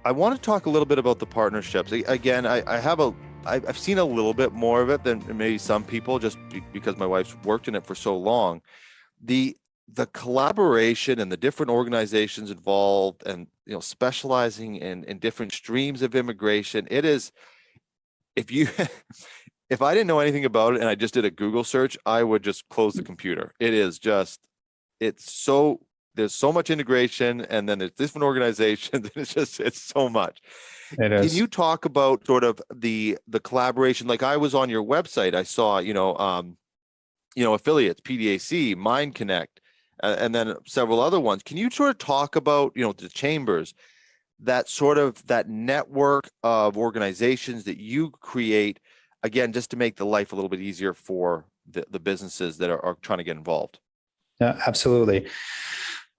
I want to talk a little bit about the partnerships. Again, I've seen a little bit more of it than maybe some people, just because my wife's worked in it for so long. The collaboration and the different organizations involved, and specializing in different streams of immigration. It is, if you if I didn't know anything about it and I just did a Google search, I would just close the computer. It's so, there's so much integration, and then there's different organizations, and it's so much. It Can is. you talk about sort of the collaboration? Like, I was on your website, I saw, affiliates, PDAC, Mind Connect, and then several other ones. Can you sort of talk about, the chambers, that network of organizations that you create, again, just to make the life a little bit easier for the businesses that are trying to get involved? Yeah, absolutely.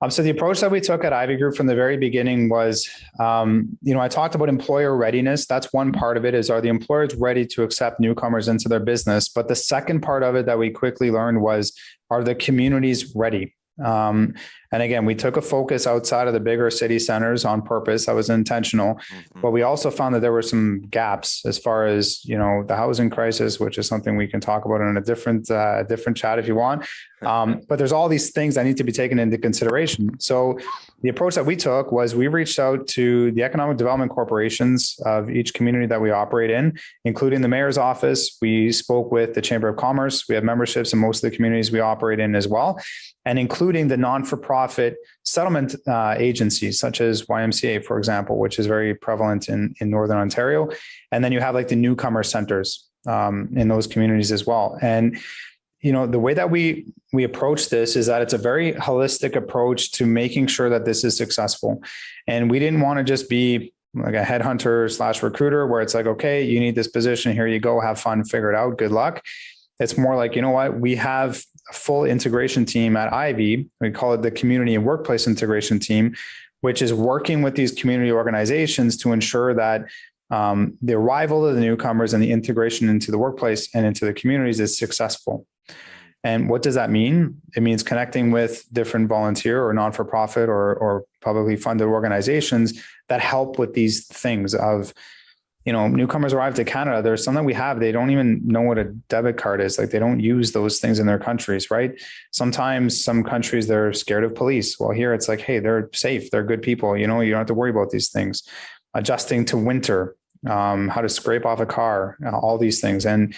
So the approach that we took at IVEY Group from the very beginning was, I talked about employer readiness. That's one part of it, is, are the employers ready to accept newcomers into their business? But the second part of it that we quickly learned was, are the communities ready? And again, we took a focus outside of the bigger city centers on purpose. That was intentional. Mm-hmm. But we also found that there were some gaps as far as, the housing crisis, which is something we can talk about in a different chat if you want. But there's all these things that need to be taken into consideration. So the approach that we took was, we reached out to the economic development corporations of each community that we operate in, including the mayor's office. We spoke with the Chamber of Commerce. We have memberships in most of the communities we operate in as well, and including the non-for-profit settlement agencies, such as YMCA, for example, which is very prevalent in Northern Ontario. And then you have like the newcomer centers in those communities as well. And the way that we approach this is that it's a very holistic approach to making sure that this is successful. And we didn't want to just be like a headhunter / recruiter where it's like, okay, you need this position, here you go, have fun, figure it out, good luck. It's more like, we have a full integration team at IVEY. We call it the Community and Workplace Integration Team, which is working with these community organizations to ensure that the arrival of the newcomers and the integration into the workplace and into the communities is successful. And what does that mean? It means connecting with different volunteer or non-for-profit or publicly funded organizations that help with these things of, newcomers arrive to Canada. There's something we have, they don't even know what a debit card is. Like, they don't use those things in their countries, right? Sometimes some countries, they're scared of police. Well, here it's like, hey, they're safe. They're good people. You don't have to worry about these things. Adjusting to winter, how to scrape off a car, all these things. And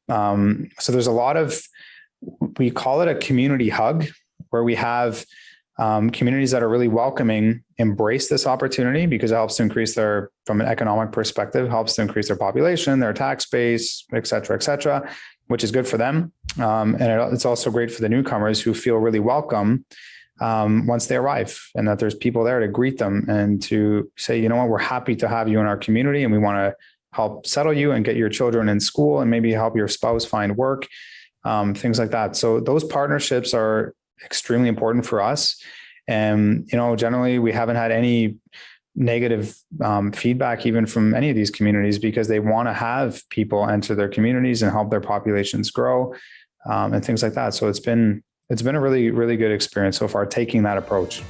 so there's a lot of, we call it a community hug, where we have communities that are really welcoming embrace this opportunity, because it helps to increase their, from an economic perspective, helps to increase their population, their tax base, et cetera, which is good for them. And it's also great for the newcomers, who feel really welcome once they arrive, and that there's people there to greet them and to say, we're happy to have you in our community, and we want to help settle you and get your children in school, and maybe help your spouse find work, things like that. So those partnerships are extremely important for us. And, generally we haven't had any negative feedback even from any of these communities, because they want to have people enter their communities and help their populations grow, and things like that. So it's been a really, really good experience so far, taking that approach.